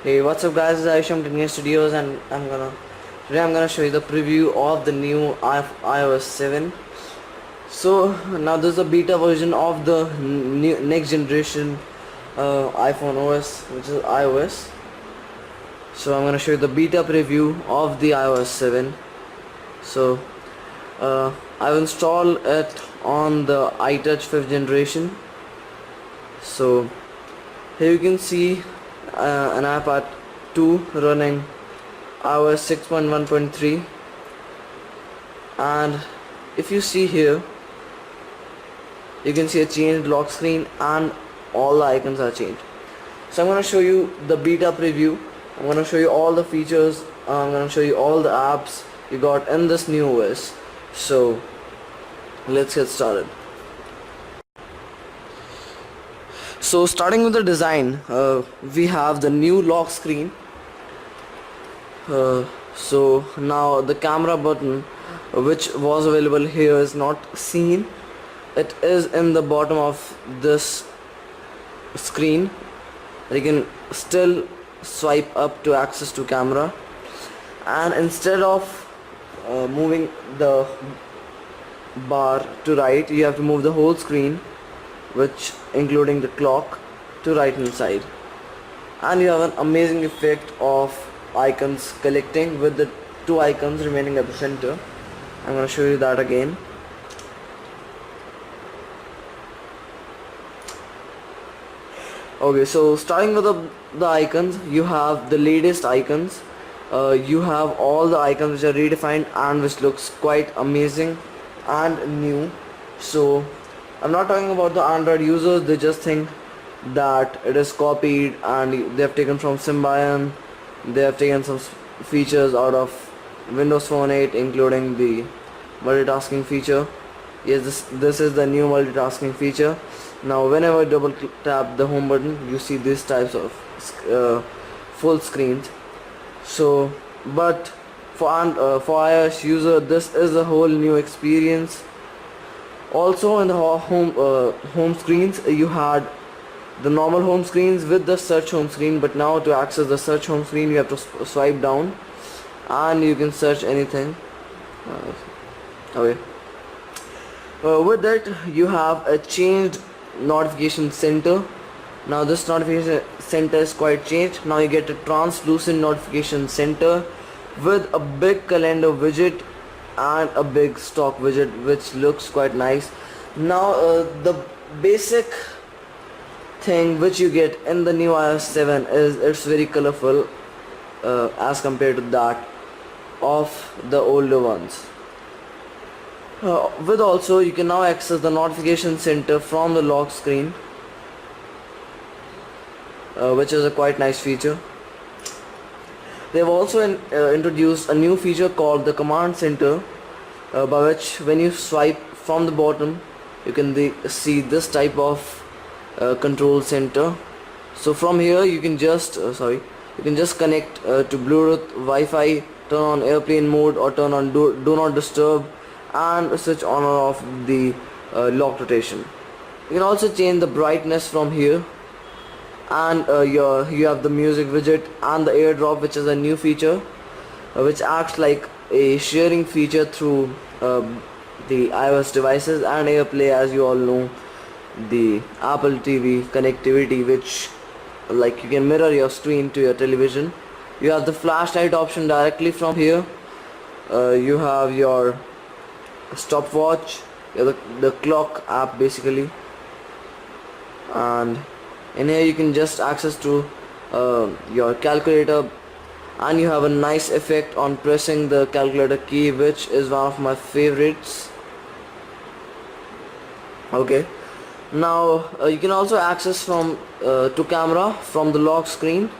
Hey, what's up guys, this is Ayush from Technique Studios and today I'm gonna show you the preview of the new iOS 7. So now this is a beta version of the new next generation iPhone OS, which is iOS. So I'm gonna show you the beta preview of the iOS 7. So I've installed it on the iTouch 5th generation. So here you can see an app at 2 running iOS 6.1.3, and if you see here you can see a changed lock screen and all the icons are changed. So I'm going to show you the beta preview. I'm going to show you all the features. I'm going to show you all the apps you got in this new OS. So let's get started. So starting with the design, we have the new lock screen. So now the camera button, which was available here, is not seen. It is in the bottom of this screen. You can still swipe up to access to camera, and instead of moving the bar to right, you have to move the whole screen, which including the clock, to right hand side, and you have an amazing effect of icons collecting with the two icons remaining at the center. I'm going to show you that again. Okay, so starting with the icons, you have the latest icons. You have all the icons which are redefined and which looks quite amazing and new. So I'm not talking about the Android users. They just think that it is copied and they have taken from Symbian. They have taken some features out of Windows Phone 8, including the multitasking feature. Yes, this is the new multitasking feature. Now whenever you double tap the home button, you see these types of full screens. So but for iOS user, this is a whole new experience. Also in the home screens, you had the normal home screens with the search home screen, but now to access the search home screen you have to swipe down and you can search anything. Okay. With that, you have a changed notification center. Now this notification center is quite changed. Now you get a translucent notification center with a big calendar widget and a big stock widget, which looks quite nice. Now the basic thing which you get in the new iOS 7 is it's very colorful as compared to that of the older ones. With also, you can now access the notification center from the lock screen, which is a quite nice feature. They've also introduced a new feature called the command center, by which when you swipe from the bottom you can see this type of control center. So from here you can just connect to Bluetooth, Wi-Fi, turn on airplane mode or turn on do not disturb, and switch on or off the lock rotation. You can also change the brightness from here, and you have the music widget and the airdrop, which is a new feature which acts like a sharing feature through the iOS devices, and AirPlay, as you all know, the Apple TV connectivity, which like you can mirror your screen to your television. You have the flashlight option directly from here. You have your stopwatch, the clock app basically, and in here you can just access to your calculator, and you have a nice effect on pressing the calculator key, which is one of my favorites. Okay, now you can also access from to camera from the lock screen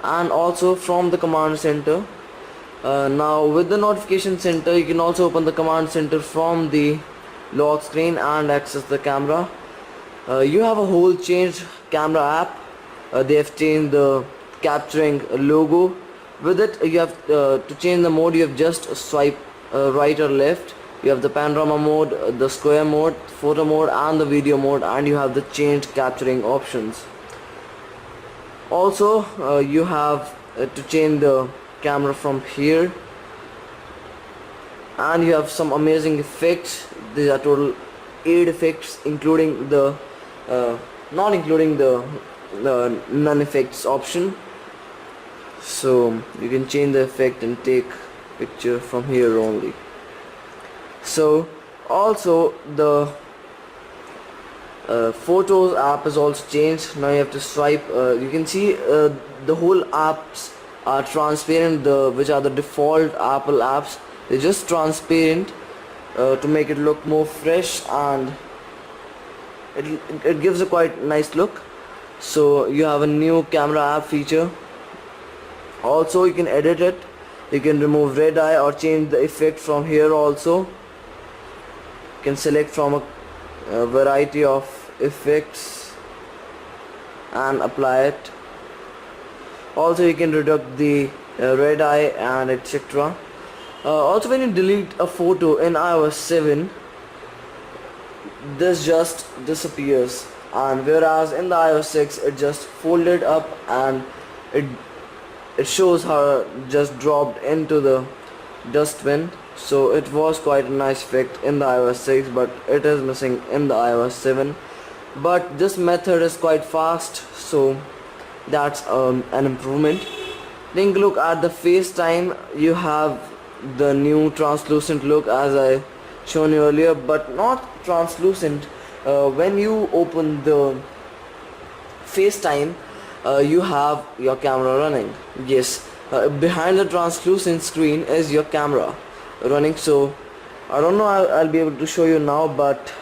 and also from the command center. Now with the notification center, you can also open the command center from the lock screen and access the camera. You have a whole changed camera app. They have changed the capturing logo. With it, you have to change the mode, you have just swipe right or left. You have the panorama mode, the square mode, photo mode and the video mode, and you have the changed capturing options. Also you have to change the camera from here, and you have some amazing effects. These are total 8 effects, including the not including the none effects option. So you can change the effect and take picture from here only. So also the photos app is also changed. Now you have to swipe. You can see the whole apps are transparent, which are the default Apple apps. They're just transparent to make it look more fresh, and it gives a quite nice look. So you have a new camera app feature. Also you can edit it. You can remove red eye or change the effect from here. Also you can select from a variety of effects and apply it. Also you can reduce the red eye and etc. Also when you delete a photo in iOS 7, this just disappears, and whereas in the iOS 6 it just folded up and it shows how just dropped into the dustbin. So it was quite a nice effect in the iOS 6, but it is missing in the iOS 7. But this method is quite fast, so that's an improvement. Take a look at the FaceTime. You have the new translucent look as I shown you earlier, but not translucent. When you open the FaceTime, you have your camera running. Yes, behind the translucent screen is your camera running. So I don't know, I'll be able to show you now, but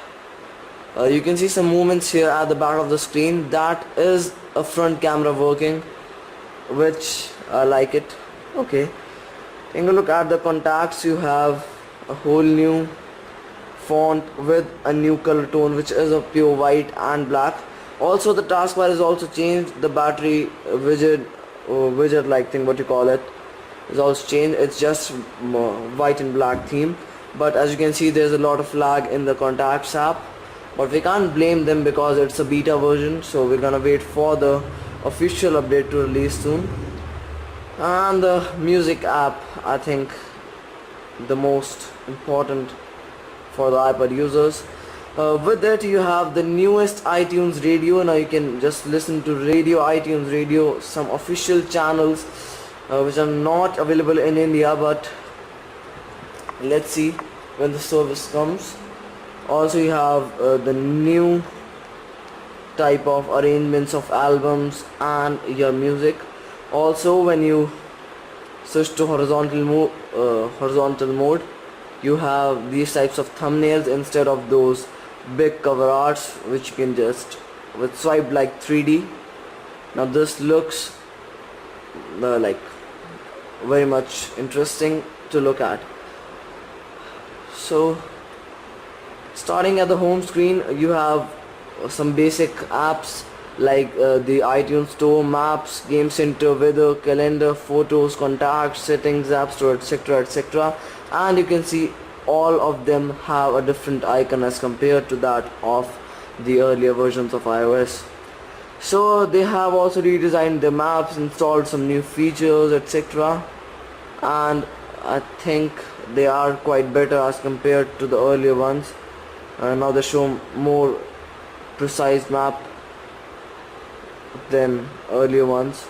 you can see some movements here at the back of the screen. That is a front camera working, which I like it. Okay, take a look at the contacts. You have a whole new font with a new color tone, which is a pure white and black. Also the taskbar is also changed. The battery widget like thing, what you call it, is also changed. It's just white and black theme, but as you can see there's a lot of lag in the contacts app, but we can't blame them because it's a beta version, so we're gonna wait for the official update to release soon. And the music app, I think the most important for the iPad users. With it you have the newest iTunes Radio. Now you can just listen to radio, iTunes Radio, some official channels which are not available in India, but let's see when the service comes. Also you have the new type of arrangements of albums and your music. Also when you switch to horizontal mode, you have these types of thumbnails instead of those big cover arts, which you can just with swipe like 3D. Now this looks like very much interesting to look at. So starting at the home screen, you have some basic apps like the iTunes Store, Maps, Game Center, Weather, Calendar, Photos, Contacts, Settings, App Store, etc, etc. And you can see all of them have a different icon as compared to that of the earlier versions of iOS. So they have also redesigned the maps, installed some new features, etc, and I think they are quite better as compared to the earlier ones. Now they show more precise map than earlier ones.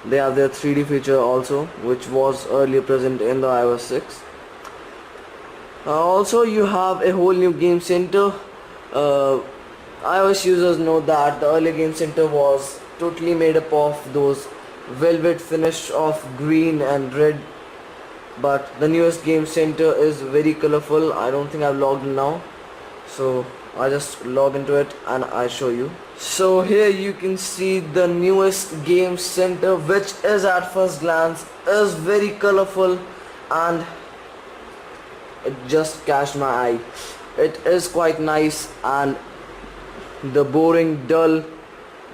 They have their 3D feature also, which was earlier present in the iOS 6. Also you have a whole new Game Center. iOS users know that the earlier Game Center was totally made up of those velvet finish of green and red, but the newest Game Center is very colorful. I don't think I've logged in now, so I just log into it and I show you. So here you can see the newest Game Center, which is at first glance is very colorful and it just catch my eye. It is quite nice, and the boring dull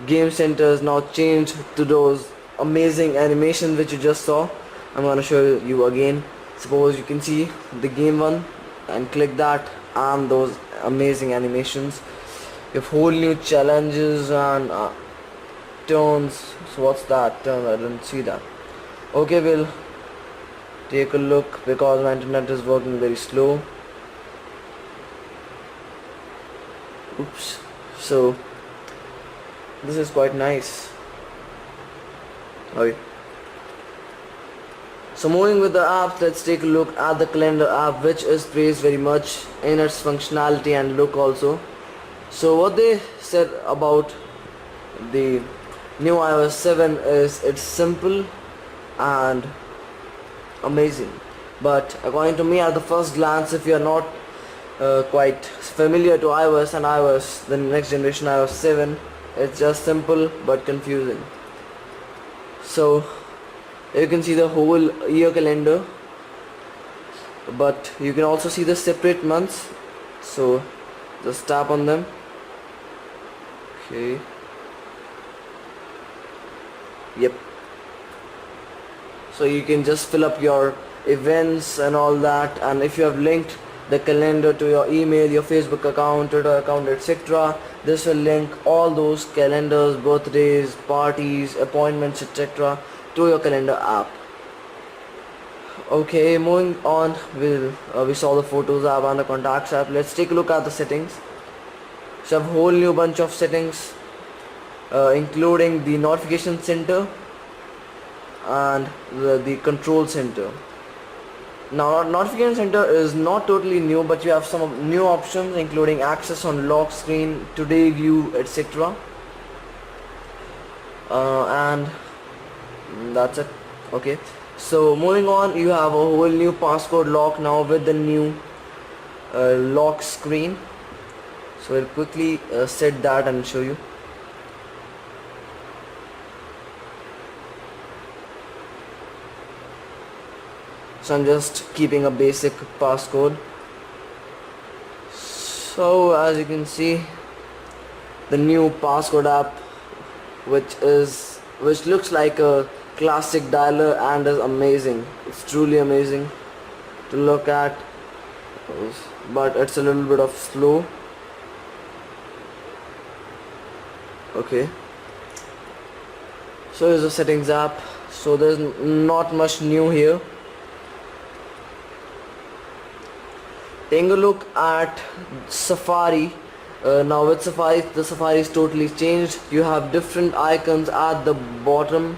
Game Center is now changed to those amazing animations which you just saw. I'm gonna show you again. Suppose you can see the game one and click that, and those amazing animations. You have whole new challenges and turns. So what's that turn? I didn't see that. Okay, we'll take a look because my internet is working very slow. Oops. So this is quite nice. Okay. So moving with the app, let's take a look at the calendar app, which is praised very much in its functionality and look also. So what they said about the new iOS 7 is it's simple and amazing. But according to me, at the first glance, if you are not quite familiar to iOS and iOS, the next generation iOS 7, it's just simple but confusing. So you can see the whole year calendar, but you can also see the separate months. So just tap on them. Okay. Yep. So you can just fill up your events and all that, and if you have linked the calendar to your email, your Facebook account, Twitter account, etc., this will link all those calendars, birthdays, parties, appointments, etc. to your calendar app. Okay, moving on, we saw the photos app and the contacts app. Let's take a look at the settings. So I have a whole new bunch of settings, including the notification center and the control center. Now notification center is not totally new, but you have some new options including access on lock screen, today view, etc. And that's it. Okay, so moving on, you have a whole new passcode lock now with the new lock screen. So I'll quickly set that and show you. So I'm just keeping a basic passcode. So as you can see, the new passcode app, which looks like a classic dialer and is amazing. It's truly amazing to look at, but it's a little bit of slow. Okay, so here's the settings app. So there's not much new here. Taking a look at Safari. Now with Safari, the Safari is totally changed. You have different icons at the bottom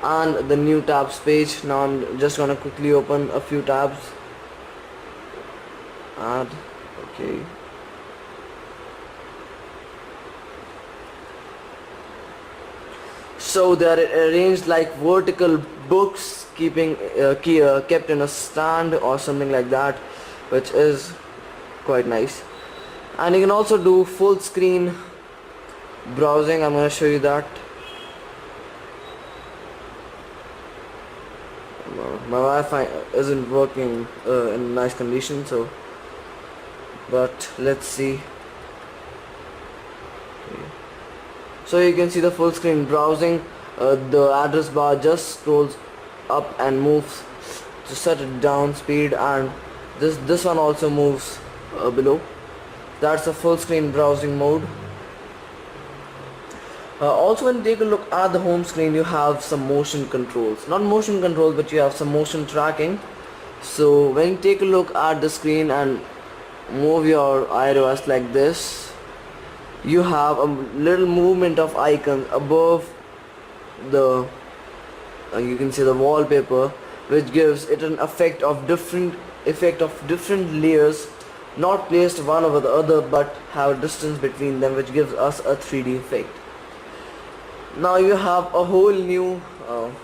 and the new tabs page. Now I'm just gonna quickly open a few tabs. Add. Okay. So they are arranged like vertical books, kept in a stand or something like that, which is quite nice. And you can also do full screen browsing. I'm going to show you that. My Wi-Fi isn't working in nice condition, so but let's see. So you can see the full screen browsing. The address bar just scrolls up and moves to set it down speed, and this one also moves below. That's a full screen browsing mode. Also, when you take a look at the home screen, you have some motion controls. Not motion controls, but you have some motion tracking. So when you take a look at the screen and move your iOS like this, you have a little movement of icons above the you can see the wallpaper, which gives it an effect of different layers, not placed one over the other but have a distance between them, which gives us a 3D effect. Now you have a whole new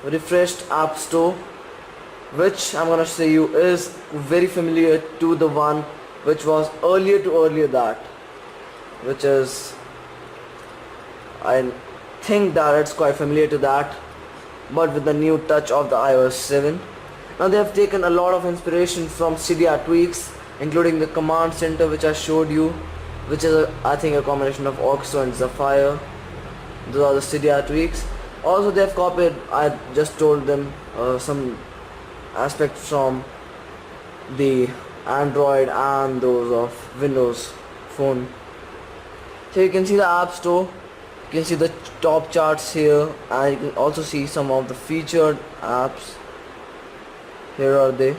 refreshed app store, which I'm gonna say you is very familiar to the one which was earlier that, which is, I think that it's quite familiar to that, but with the new touch of the iOS 7. Now they have taken a lot of inspiration from Cydia tweaks, including the command center which I showed you, which is I think a combination of Orchestra and Zephyr. Those are the Cydia tweaks. Also they have copied, I just told them, some aspects from the Android and those of Windows Phone. So you can see the App Store. You can see the top charts here, and you can also see some of the featured apps. Here are they.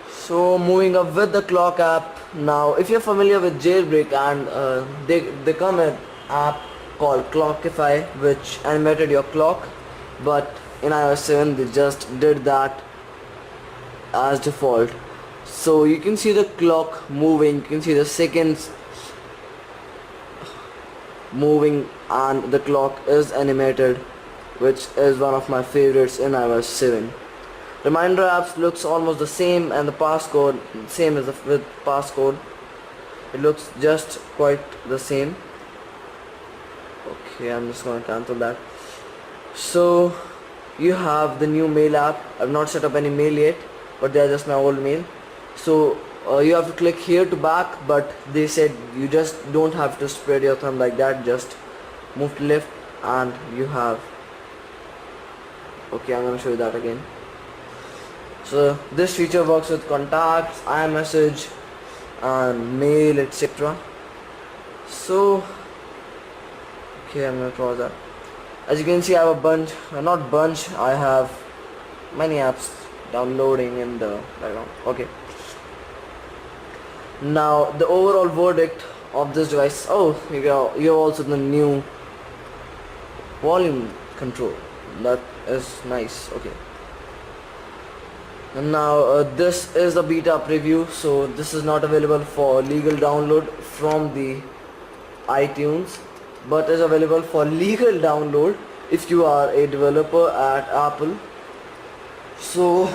So moving up with the clock app. Now if you're familiar with Jailbreak, and they come an app called Clockify which animated your clock, but in iOS 7 they just did that as default. So you can see the clock moving, you can see the seconds moving, and the clock is animated, which is one of my favorites in iOS 7. Reminder apps looks almost the same, and the passcode same as with passcode. It looks just quite the same. Okay, I'm just gonna cancel that. So you have the new mail app. I've not set up any mail yet, but they are just my old mail. So you have to click here to back, but they said you just don't have to spread your thumb like that, just move to left and you have. Okay, I'm gonna show you that again. So this feature works with contacts, iMessage and mail, etc. So okay, I'm gonna close that. As you can see, I have a bunch, not bunch, I have many apps downloading in the background. Okay, now the overall verdict of this device. Oh, you have also the new volume control. That is nice. Okay, and now this is the beta preview, so this is not available for legal download from the iTunes, but is available for legal download if you are a developer at Apple. So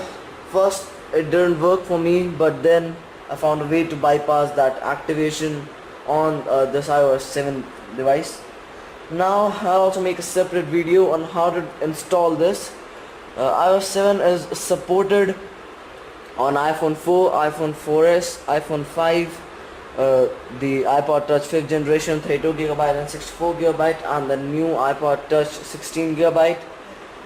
first it didn't work for me, but then I found a way to bypass that activation on this iOS 7 device. Now I'll also make a separate video on how to install this. iOS 7 is supported on iPhone 4, iPhone 4S, iPhone 5, the iPod Touch 5th generation 32GB and 64GB, and the new iPod Touch 16GB.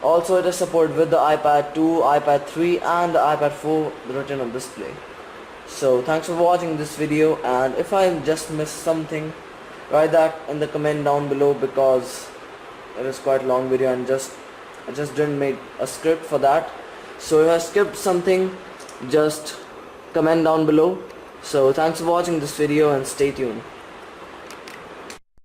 Also it is supported with the iPad 2, iPad 3 and the iPad 4 retina display. So thanks for watching this video, and if I just missed something, write that in the comment down below, because it is quite a long video and I just didn't make a script for that. So if I skipped something, just comment down below. So thanks for watching this video and stay tuned.